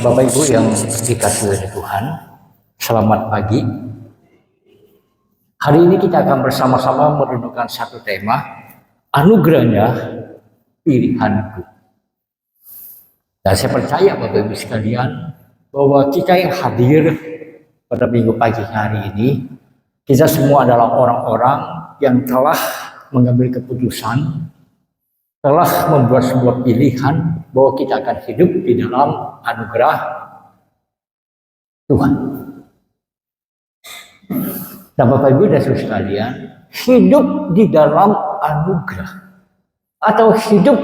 Bapak Ibu yang dikasihi oleh Tuhan, selamat pagi. Hari ini kita akan bersama-sama merenungkan satu tema, anugerahnya pilihanku. Dan saya percaya Bapak Ibu sekalian, bahwa kita yang hadir pada minggu pagi hari ini, kita semua adalah orang-orang yang telah mengambil keputusan, telah membuat sebuah pilihan bahwa kita akan hidup di dalam anugerah Tuhan. Dan Bapak Ibu dan Saudara sekalian, hidup di dalam anugerah atau hidup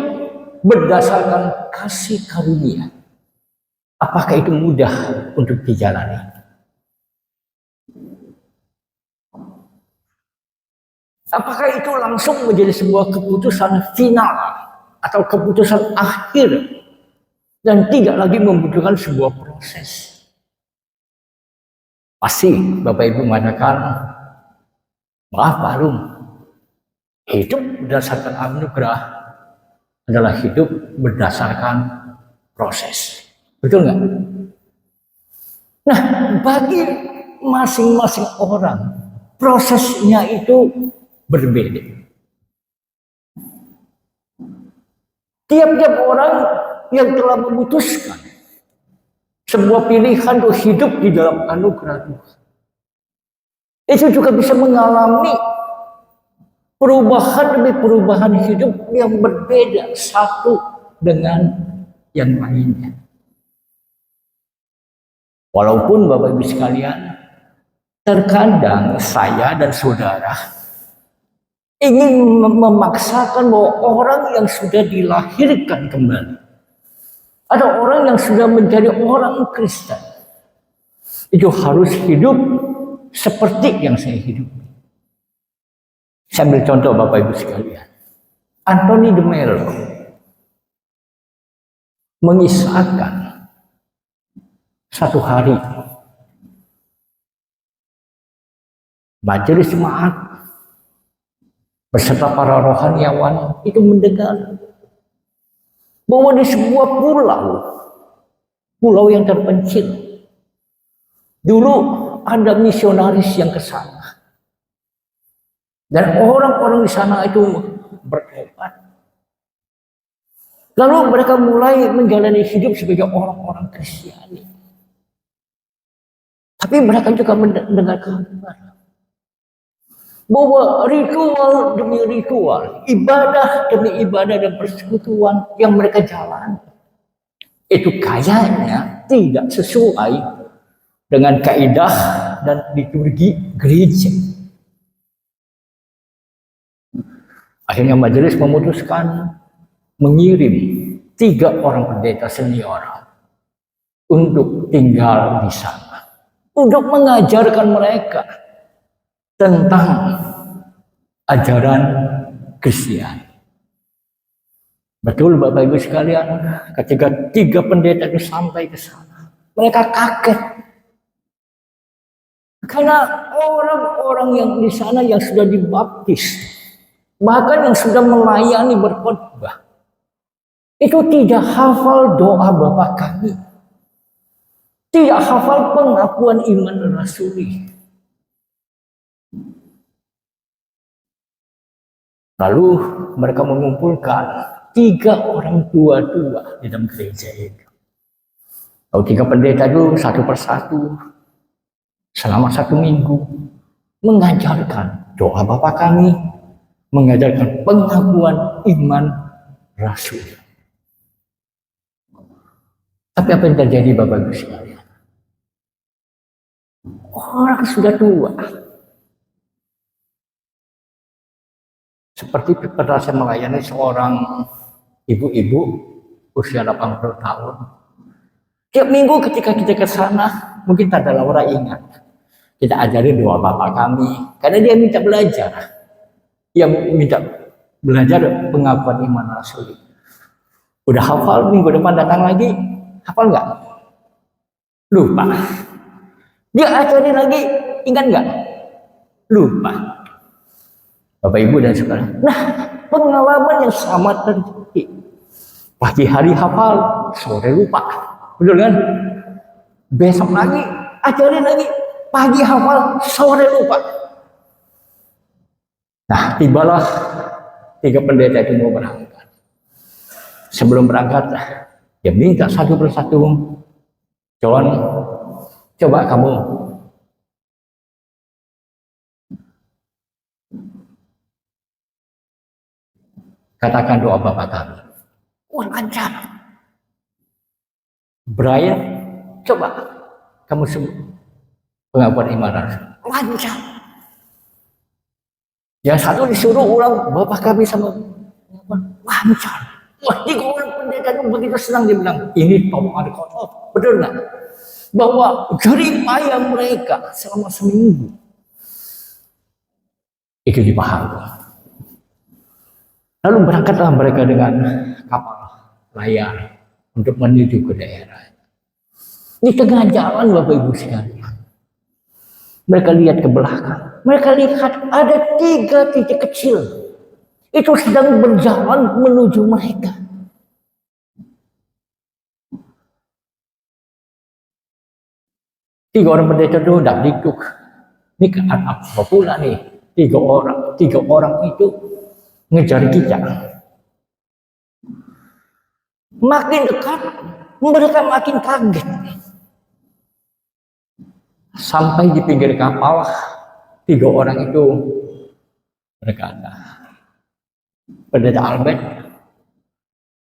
berdasarkan kasih karunia, apakah itu mudah untuk dijalani? Apakah itu langsung menjadi sebuah keputusan final atau keputusan akhir dan tidak lagi membutuhkan sebuah proses? Pasti Bapak Ibu mengatakan, maaf Pak Rum, hidup berdasarkan anugerah adalah hidup berdasarkan proses. Betul nggak? Nah, bagi masing-masing orang, prosesnya itu berbeda. Tiap-tiap orang yang telah memutuskan sebuah pilihan untuk hidup di dalam anugerah Tuhan, itu juga bisa mengalami perubahan demi perubahan hidup yang berbeda satu dengan yang lainnya. Walaupun Bapak Ibu sekalian, terkadang saya dan saudara ingin memaksakan bahwa orang yang sudah dilahirkan kembali atau orang yang sudah menjadi orang Kristen itu harus hidup seperti yang saya hidup. Saya ambil contoh Bapak Ibu sekalian. Anthony de Mello mengisahkan satu hari majelis jemaat beserta para rohaniawan itu mendengar bahwa di sebuah pulau yang terpencil, dulu ada misionaris yang ke sana, dan orang-orang di sana itu bertobat. Lalu mereka mulai menjalani hidup sebagai orang-orang Kristiani. Tapi mereka juga mendengar kabar bahwa ritual demi ritual, ibadah demi ibadah dan persekutuan yang mereka jalani itu kayaknya tidak sesuai dengan kaidah dan liturgi gereja. Akhirnya majelis memutuskan mengirim 3 orang pendeta senior untuk tinggal di sana, untuk mengajarkan mereka tentang ajaran Kristiani. Betul Bapak Ibu sekalian, ketika 3 pendeta itu sampai ke sana, mereka kaget. Karena orang-orang yang di sana yang sudah dibaptis, bahkan yang sudah melayani berkhotbah, itu tidak hafal doa Bapa Kami, tidak hafal pengakuan iman rasuli. Lalu mereka mengumpulkan 3 orang tua-tua di dalam gereja itu. Lalu 3 pendeta itu satu persatu selama 1 minggu mengajarkan doa Bapa Kami, mengajarkan pengakuan iman rasul. Tapi apa yang terjadi Bapak Ibu sekalian? Orang sudah tua. Seperti pernah saya melayani seorang ibu-ibu usia 80 tahun. Tiap minggu ketika kita ke sana, mungkin Tante Laura ingat, kita ajarin doa Bapa Kami, karena dia minta belajar. Dia minta belajar pengakuan iman rasul. Udah hafal, minggu depan datang lagi, hafal nggak? Lupa. Dia ajarin lagi, ingat nggak? Lupa. Bapak Ibu dan Saudara. Nah, pengalaman yang sama terjadi. Pagi hari hafal, sore lupa. Betul kan? besok lagi, ajarin lagi, pagi hafal, sore lupa. Nah, tibalah 3 pendeta itu mau berangkat. Sebelum berangkat, dia minta satu persatu, John, coba kamu katakan doa Bapa kami. Wah, lancar. Brian, coba kamu sebut pengakuan iman lancar. Yang satu disuruh ulang Bapa kami sama lancar. Wah, di orang pendeta itu begitu senang, dia bilang, ini tombol kotor. Betul nggak? Bahwa jerih payah mereka selama seminggu itu dipahami. Lalu berangkatlah mereka dengan kapal layar untuk menuju ke daerah. Di tengah jalan Bapak Ibu sekalian, mereka lihat ke belakang. Mereka lihat ada 3 titik kecil. Itu sedang berjalan menuju mereka. Tiga orang pendeta itu dak dikduk. Ini kan apa pula nih? 3 orang itu ngejar kita. Makin dekat, mereka makin kaget. Sampai di pinggir kapal, 3 orang itu berkata, Pendeta Albert,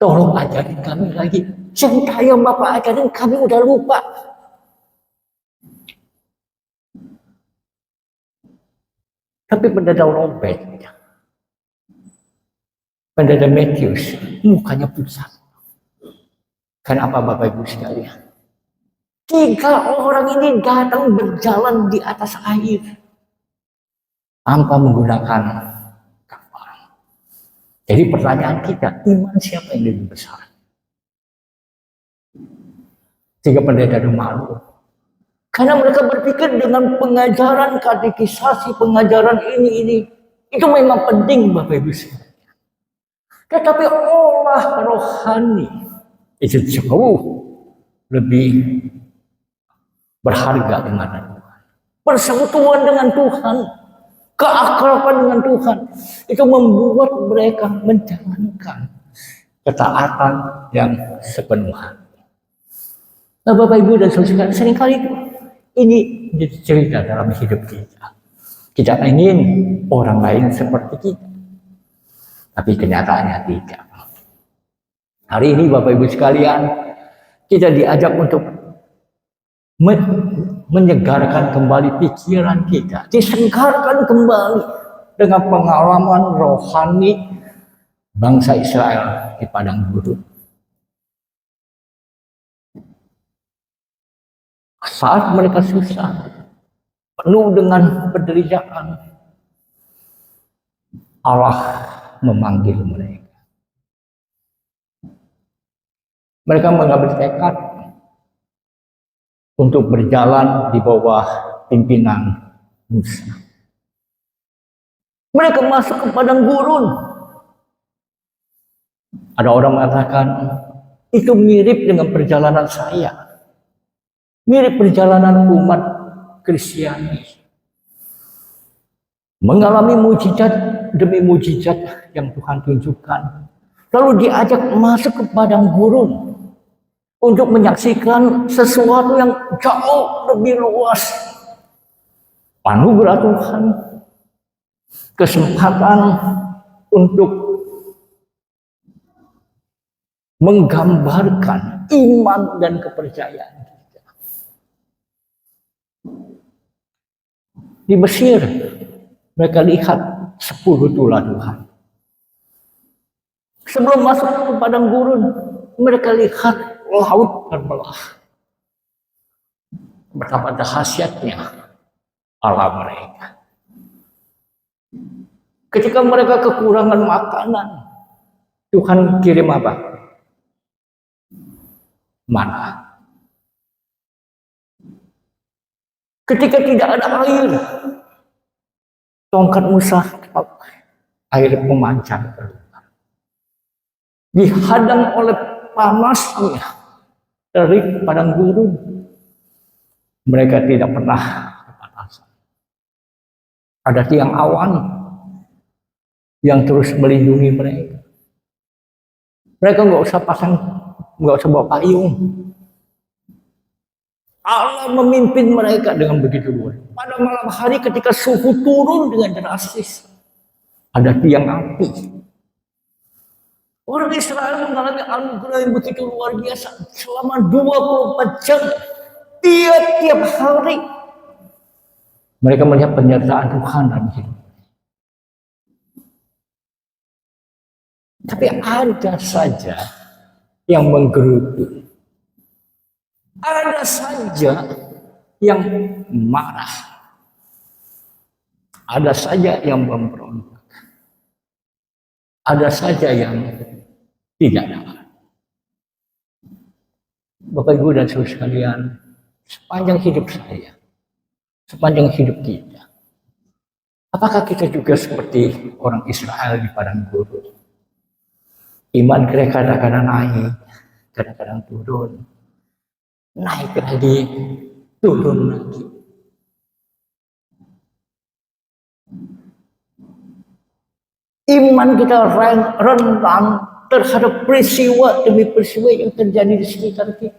tolong ajarin kami lagi. Cerita yang Bapak ajarin kami udah lupa. Tapi Pendeta Robert, Pendeta Matthews, mukanya pucat. Kenapa Bapak Ibu sekalian? 3 orang ini datang berjalan di atas air tanpa menggunakan kapal. Jadi pertanyaan kita, iman siapa yang lebih besar? 3 pendeta itu malu. Karena mereka berpikir dengan pengajaran katekisasi, pengajaran ini, itu memang penting Bapak Ibu sekalian. Tetapi olah rohani itu jauh lebih berharga di mata Tuhan. Persekutuan dengan Tuhan, keakraban dengan Tuhan, itu membuat mereka menjalankan ketaatan yang sepenuh hati. Nah Bapak Ibu dan Saudara, seringkali ini menjadi cerita dalam hidup kita. Kita ingin orang lain seperti kita, tapi kenyataannya tidak. Hari ini Bapak Ibu sekalian, kita diajak untuk menyegarkan kembali pikiran kita, disegarkan kembali dengan pengalaman rohani bangsa Israel di padang gurun. Saat mereka susah, penuh dengan penderitaan, Allah memanggil mereka. Mereka mengambil tekad untuk berjalan di bawah pimpinan Musa. Mereka masuk ke padang gurun. Ada orang mengatakan, itu mirip dengan perjalanan saya. Mirip perjalanan umat Kristiani. Mengalami mujizat demi mujizat yang Tuhan tunjukkan. Lalu diajak masuk ke padang gurun untuk menyaksikan sesuatu yang jauh lebih luas. Anugerah Tuhan, kesempatan untuk menggambarkan iman dan kepercayaan kita. Di Mesir, mereka lihat 10 tulah Tuhan. Sebelum masuk ke padang gurun, mereka lihat laut terbelah. Betapa dahsyatnya Allah mereka. Ketika mereka kekurangan makanan, Tuhan kirim apa? Mana. Ketika tidak ada air, tongkat Musa, air pemancar keluar. Dihadang oleh panasnya dari padang gurun, Mereka tidak pernah kepanasan. Ada tiang awan yang terus melindungi mereka. Mereka nggak usah nggak usah bawa payung. Allah memimpin mereka dengan begitu luar. Pada malam hari ketika suhu turun dengan drastis, ada tiang api. Orang Israel mengalami anugerah yang begitu luar biasa selama 24 jam tiap-tiap hari. Mereka melihat penyertaan Tuhan dalam hidup. Tapi ada saja yang menggerutu. Ada saja yang marah. Ada saja yang memberontak. Ada saja yang tidak dapat. Bapak Ibu dan Saudara sekalian, sepanjang hidup saya, sepanjang hidup kita, apakah kita juga seperti orang Israel di padang gurun? Iman kita kadang-kadang naik, kadang-kadang turun. Naik lagi, turun lagi. Iman kita rentan terhadap peristiwa demi peristiwa yang terjadi di sekitar kita.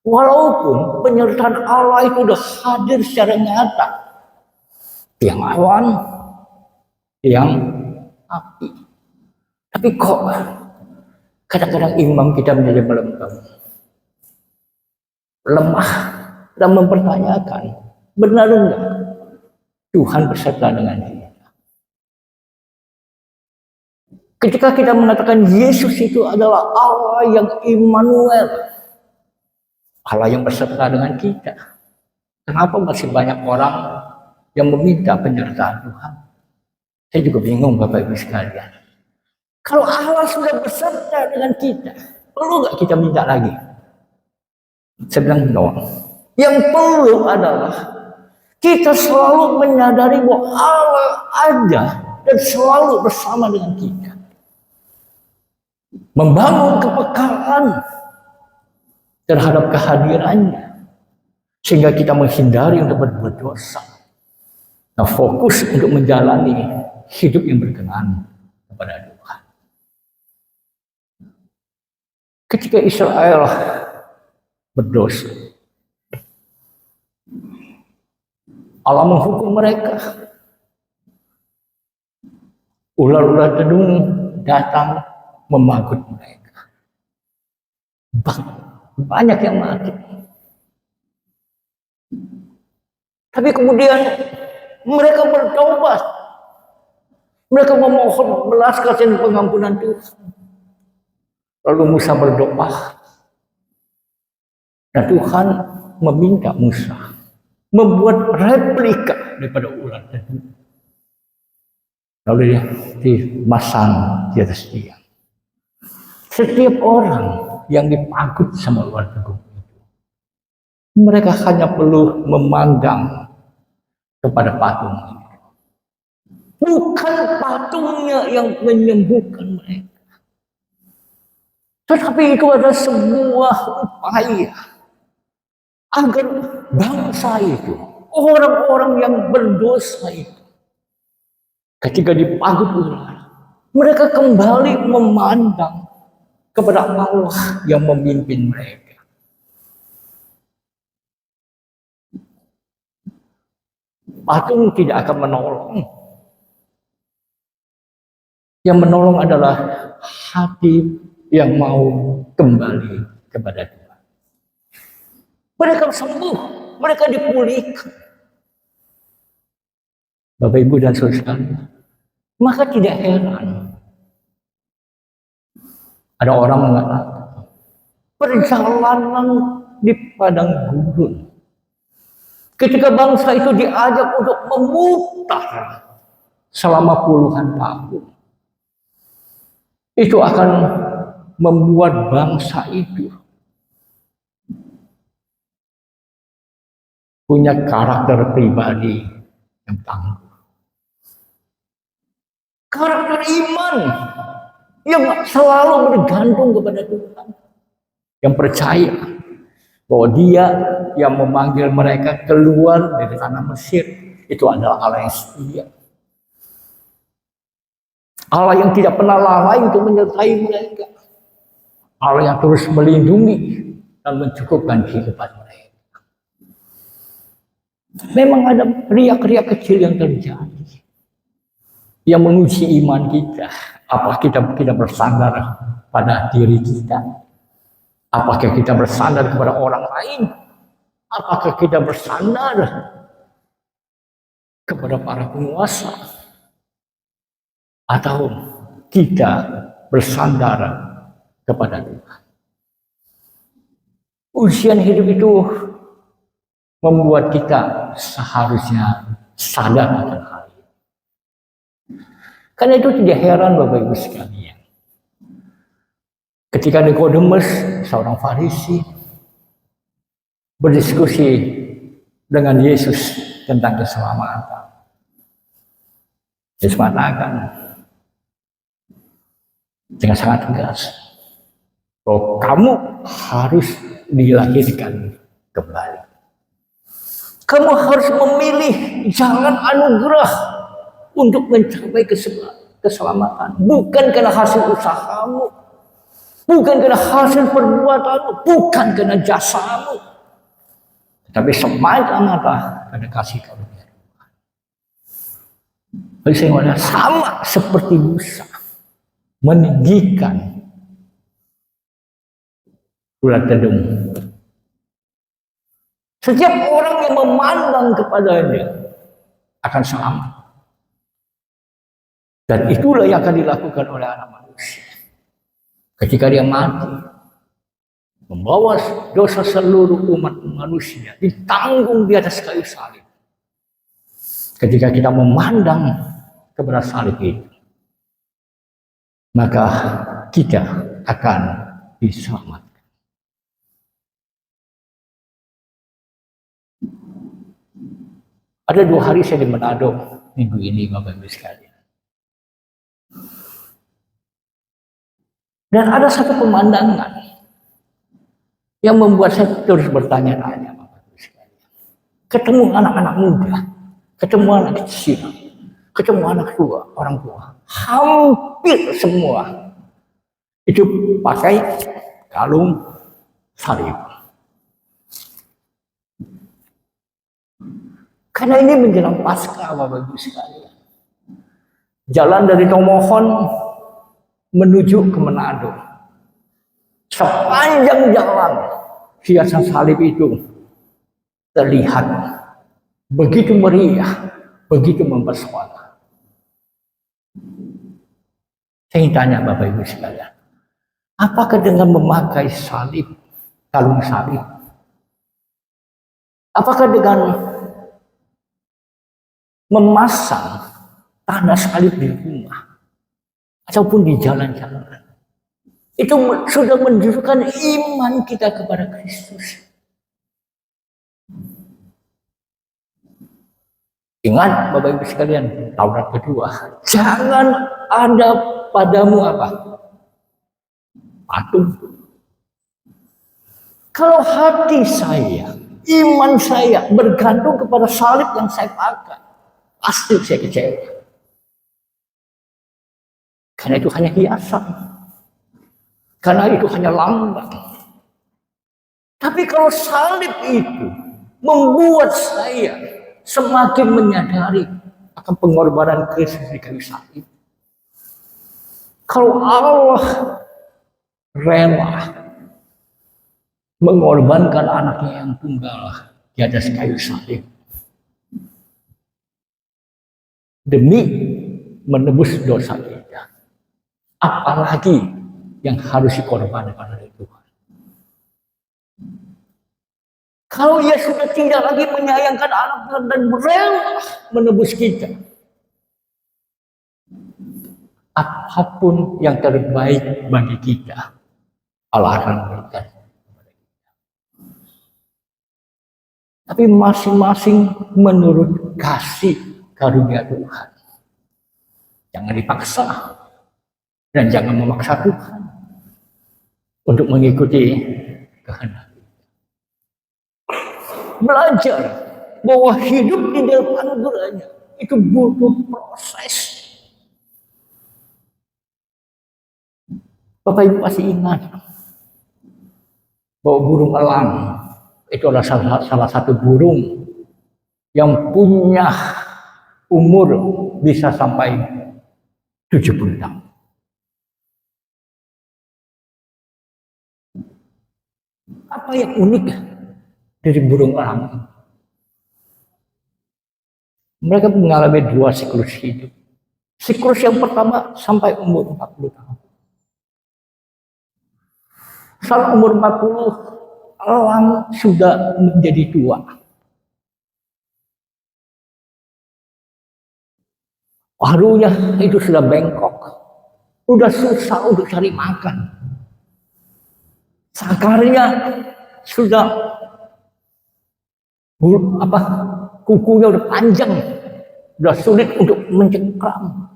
Walaupun penyertaan Allah itu sudah hadir secara nyata. Tiang awan, tiang api. Tapi kok kadang-kadang iman kita menjadi melempem. Lemah dan mempertanyakan, benar enggak Tuhan beserta dengan kita? Ketika kita mengatakan Yesus itu adalah Allah yang Immanuel, Allah yang beserta dengan kita, kenapa masih banyak orang yang meminta penyertaan Tuhan? Saya juga bingung Bapak Ibu sekalian. Kalau Allah sudah beserta dengan kita, perlu nggak kita minta lagi? Saya bilang no. Yang perlu adalah kita selalu menyadari bahwa Allah ada dan selalu bersama dengan kita. Membangun kepekaan terhadap kehadirannya sehingga kita menghindari untuk berbuat dosa. Nah, fokus untuk menjalani hidup yang berkenan kepada Tuhan. Ketika Israel berdosa, Allah menghukum mereka. Ular-ular gedung datang memanggut mereka. Banyak yang mati. Tapi kemudian mereka bertobat. Mereka memohon belas kasihan pengampunan Tuhan. Lalu Musa berdoa. Dan Tuhan meminta Musa membuat replika daripada ular tadi. Lalu dia dimasang di atas dia. Setiap orang yang dipanggut sama ular teguh itu, mereka hanya perlu memandang kepada patung itu. Bukan patungnya yang menyembuhkan mereka, tetapi itu adalah sebuah upaya agar bangsa itu, orang-orang yang berdosa itu, ketika dipanggut ular, mereka kembali memandang kepada Allah yang memimpin mereka. Patung tidak akan menolong. Yang menolong adalah hati yang mau kembali kepada Tuhan. Mereka sembuh, mereka dipulihkan. Bapak Ibu dan Saudara sekalian, maka tidak heran ada orang mengatakan perjalanan di padang gurun, ketika bangsa itu diajak untuk memutar selama puluhan tahun, itu akan membuat bangsa itu punya karakter pribadi yang tangguh. Karakter iman yang selalu bergantung kepada Tuhan. Yang percaya bahwa Dia yang memanggil mereka keluar dari tanah Mesir itu adalah Allah yang setia. Allah yang tidak pernah lalai untuk menyertai mereka. Allah yang terus melindungi dan mencukupkan kehidupan mereka. Memang ada riak-riak kecil yang terjadi yang menguji iman kita. Apakah kita bersandar pada diri kita? Apakah kita bersandar kepada orang lain? Apakah kita bersandar kepada para penguasa? Atau kita bersandar kepada Tuhan? Ujian hidup itu membuat kita seharusnya sadar akan hal ini. Karena itu tidak heran Bapak Ibu sekalian, ketika Nikodemus, seorang Farisi, berdiskusi dengan Yesus tentang keselamatan. Yesus mengatakan dengan sangat tegas bahwa kamu harus dilahirkan kembali. Kamu harus memilih jalan anugerah untuk mencapai keselamatan. Bukan karena hasil usahamu, bukan karena hasil perbuatanmu, bukan karena jasamu, tapi semata-mata karena kasih karunia Tuhan. Saya sama seperti Musa meninggikan ulat tedung. Setiap orang yang memandang kepadanya akan selamat. Dan itulah yang akan dilakukan oleh anak manusia. Ketika dia mati, membawa dosa seluruh umat manusia, ditanggung di atas kayu salib. Ketika kita memandang kepada salib itu, maka kita akan diselamatkan. Ada 2 hari saya di Manado minggu ini, Bapak Ibu sekalian. Dan ada satu pemandangan yang membuat saya terus bertanya-tanya, Bapak Ibu sekalian. Ketemu anak-anak muda, ketemu anak kecil, ketemu anak tua, orang tua. Hampir semua itu pakai kalung salib. Karena ini menjelang Paskah, Bapak Ibu sekalian. Jalan dari Tomohon menuju ke Manado. Sepanjang jalan hiasan salib itu terlihat begitu meriah, begitu mempesona. Saya ingin tanya Bapak Ibu sekalian, apakah dengan memakai salib, kalung salib, apakah dengan memasang tanda salib di rumah ataupun di jalan-jalan, itu sudah menunjukkan iman kita kepada Kristus? Ingat Bapak Ibu sekalian, Taurat kedua, jangan ada padamu apa? Patung. Kalau hati saya, iman saya bergantung kepada salib yang saya pakai, pasti saya kecewa. Karena itu hanya hiasan. Karena itu hanya lambang. Tapi kalau salib itu membuat saya semakin menyadari akan pengorbanan Kristus di kayu salib. Kalau Allah rela mengorbankan anaknya yang tunggal di atas kayu salib demi menebus dosa kita, apalagi yang harus dikorbankan oleh Tuhan. Kalau ia sudah tidak lagi menyayangkan anaknya dan rela menebus kita, apapun yang terbaik bagi kita, Allah akan berikan kepada kita. Tapi masing-masing menurut kasih karunia Tuhan. Jangan dipaksa dan jangan memaksa Tuhan untuk mengikuti kehendak. belajar bahwa hidup di dalam anugerahnya itu butuh proses. Bapak Ibu pasti ingat bahwa burung elang itu adalah salah satu burung yang punya umur bisa sampai 70 tahun. Apa yang unik dari burung elang? Mereka mengalami 2 siklus hidup. Siklus yang pertama sampai umur 40 tahun. Saat umur 40, elang sudah menjadi tua. Paruhnya itu sudah bengkok. Sudah susah untuk cari makan. Sakarnya sudah kukunya udah panjang, udah sulit untuk mencengkram.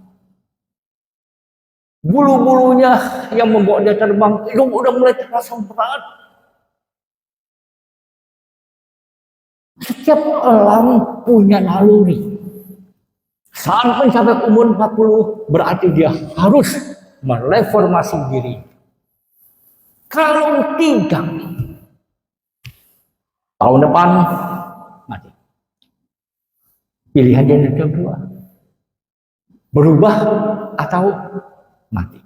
Bulu-bulunya yang membawa dia terbang itu udah mulai terasa berat. Setiap elang punya naluri. Saat mencapai umur 40 berarti dia harus mereformasi diri. Kalau tidak, tahun depan mati. Pilihan yang kedua, berubah atau mati.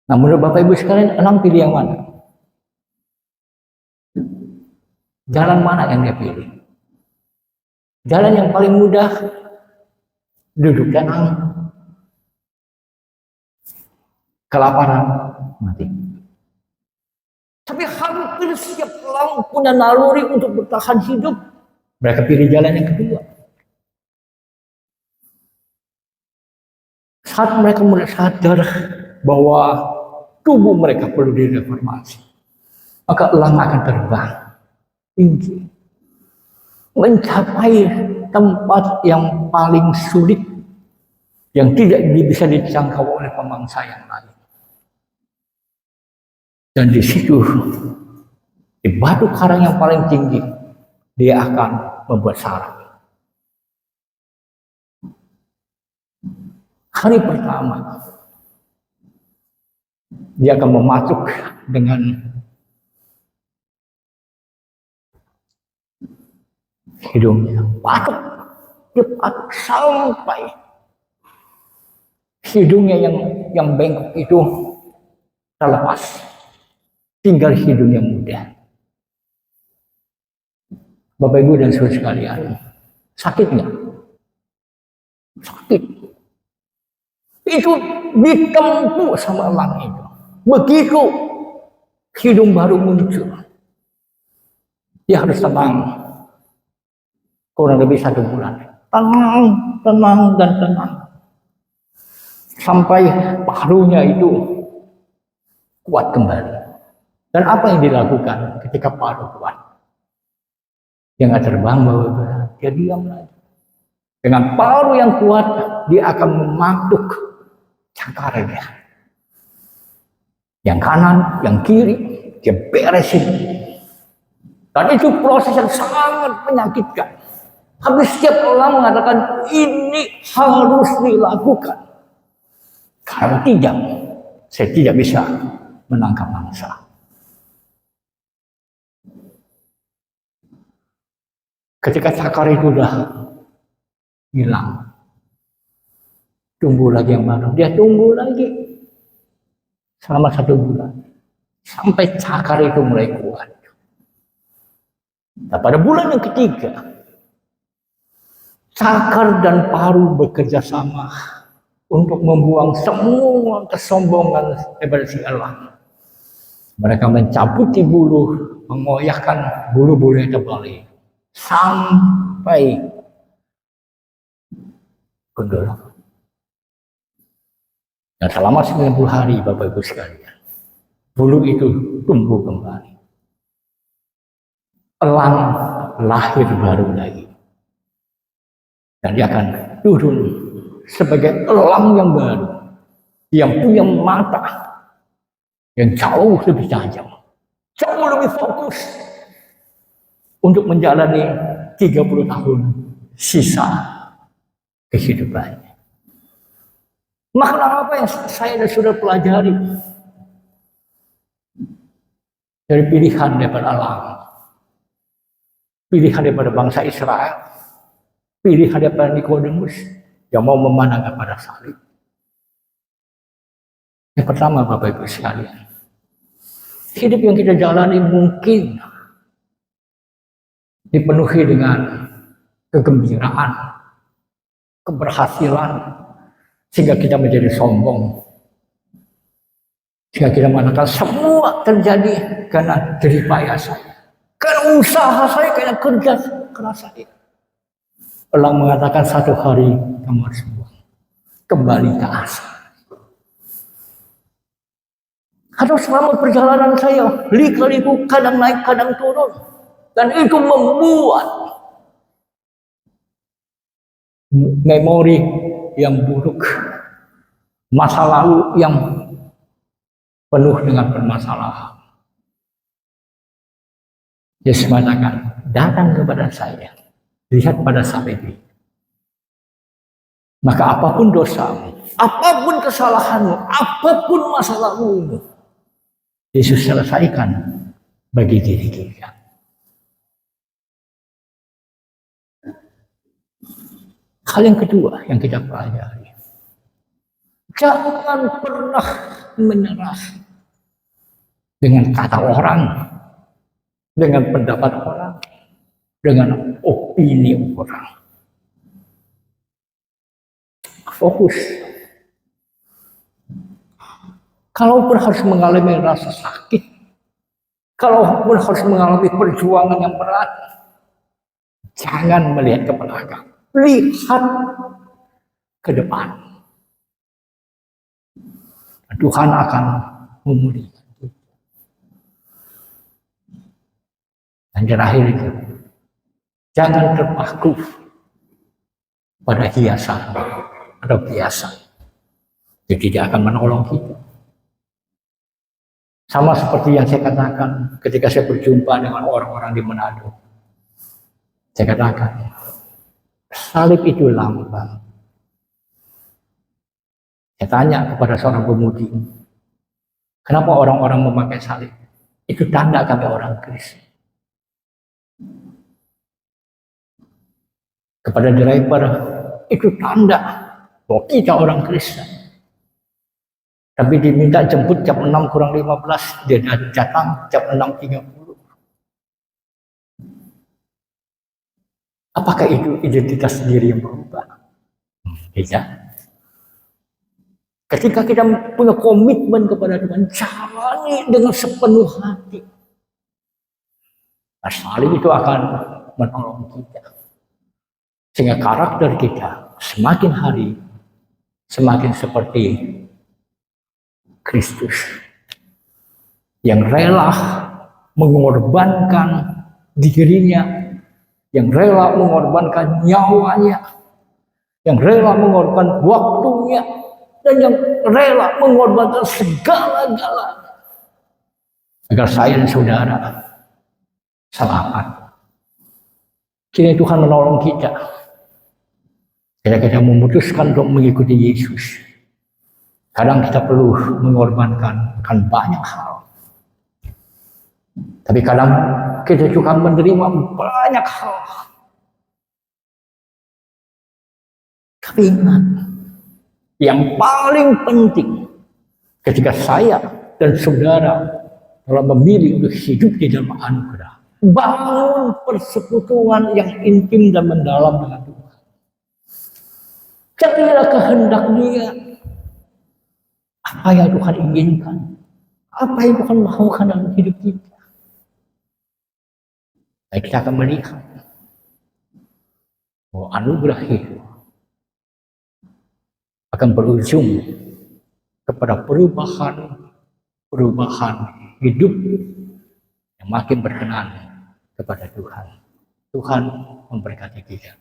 Nah, menurut Bapak Ibu sekalian, elang pilih yang mana? Jalan mana yang dia pilih? Jalan yang paling mudah, duduk tenang, kelaparan, mati. Tapi hampir setiap elang punya naluri untuk bertahan hidup. Mereka pilih jalan yang kedua. Saat mereka mulai sadar bahwa tubuh mereka perlu direformasi, maka elang akan terbang tinggi, mencapai tempat yang paling sulit, yang tidak bisa dijangkau oleh pemangsa yang lain. Dan di situ, di batu karang yang paling tinggi, dia akan membuat sarang. Hari pertama, dia akan mematuk dengan hidungnya. Patuk, dia patuk sampai hidungnya yang bengkok itu terlepas. Tinggal hidung yang muda. Bapak Ibu dan saudara sekalian, sakit nggak? Sakit. Itu ditempuh sama elang itu. Begitu hidung baru muncul, dia harus tenang. Kurang lebih 1 bulan. Tenang, tenang, dan tenang. Sampai paruhnya itu kuat kembali. Dan apa yang dilakukan ketika paruh kuat? Dia nggak terbang bawa, dia diam lagi. Dengan paruh yang kuat, dia akan mematuk cangkarnya. Yang kanan, yang kiri, dia beresin. Dan itu proses yang sangat menyakitkan. Habis setiap orang mengatakan ini harus dilakukan. Kalau tidak, saya tidak bisa menangkap mangsa. Ketika cakar itu sudah hilang, tumbuh lagi yang baru. Dia tumbuh lagi selama 1 bulan. Sampai cakar itu mulai kuat. Nah, pada bulan yang ketiga, cakar dan paruh bekerja sama untuk membuang semua kesombongan daripada si elang. Mereka mencabuti bulu, mengoyakkan bulu-bulu yang tebal sampai gundul. Dan selama 90 hari, Bapak Ibu sekalian, bulu itu tumbuh kembali. Elang lahir baru lagi. Dan dia akan turun sebagai elang yang baru, yang punya mata yang jauh lebih tajam, jauh lebih fokus untuk menjalani 30 tahun sisa kehidupannya. Makna apa yang saya dan saudara pelajari dari pilihan daripada alam, pilihan daripada bangsa Israel, pilihan daripada Nikodemus yang mau memandang kepada salib? Yang pertama, Bapak Ibu sekalian, hidup yang kita jalani mungkin dipenuhi dengan kegembiraan, keberhasilan, sehingga kita menjadi sombong. Sehingga kita mengatakan semua terjadi karena jerih payah saya, karena usaha saya, karena kerja keras saya. Allah mengatakan satu hari kamu harus kembali ke asal. Atau selama perjalanan saya, lika-liku kadang naik kadang turun, dan itu membuat memori yang buruk, masa lalu yang penuh dengan permasalahan. Yesus mengatakan, datang kepada saya, lihat pada salib ini. Maka apapun dosamu, apapun kesalahanmu, apapun masa lalumu, Yesus selesaikan bagi diri kita. Hal yang kedua yang kita pelajari, jangan pernah menyerah dengan kata orang, dengan pendapat orang, dengan opini orang. Fokus. Kalaupun harus mengalami rasa sakit, kalaupun harus mengalami perjuangan yang berat, jangan melihat ke belakang, lihat ke depan. Tuhan akan memulihkan kita. Dan terakhir itu, jangan terpaku pada hiasan atau biasa. Itu tidak akan menolong kita. Sama seperti yang saya katakan ketika saya berjumpa dengan orang-orang di Manado. Saya katakan, salib itu lambang. Saya tanya kepada seorang pemudi, kenapa orang-orang memakai salib? Itu tanda kami orang Kristen. Kepada driver, itu tanda bahwa kita orang Kristen. Tapi diminta jemput jam 6:15, dia datang jam 6:30. Apakah itu identitas diri yang berubah? Tidak. Ketika kita punya komitmen kepada Tuhan, jalani dengan sepenuh hati. Nah, salib itu akan menolong kita. Sehingga karakter kita semakin hari semakin seperti Kristus yang rela mengorbankan dirinya, yang rela mengorbankan nyawanya, yang rela mengorbankan waktunya, dan yang rela mengorbankan segala-galanya agar saya dan saudara selamat. Kini Tuhan menolong kita. Kita memutuskan untuk mengikuti Yesus. Kadang kita perlu mengorbankan akan banyak hal. Tapi kadang kita juga menerima banyak hal. Tapi ingat, yang paling penting ketika saya dan saudara telah memilih untuk hidup di dalam anugerah, bangun persekutuan yang intim dan mendalam dengan Tuhan. Carilah kehendak Dia. Apa yang Tuhan inginkan, apa yang Tuhan maukan dalam hidup kita. Dan kita akan melihat bahwa anugerah itu akan berujung kepada perubahan hidup yang makin berkenan kepada Tuhan. Tuhan memberkati kita.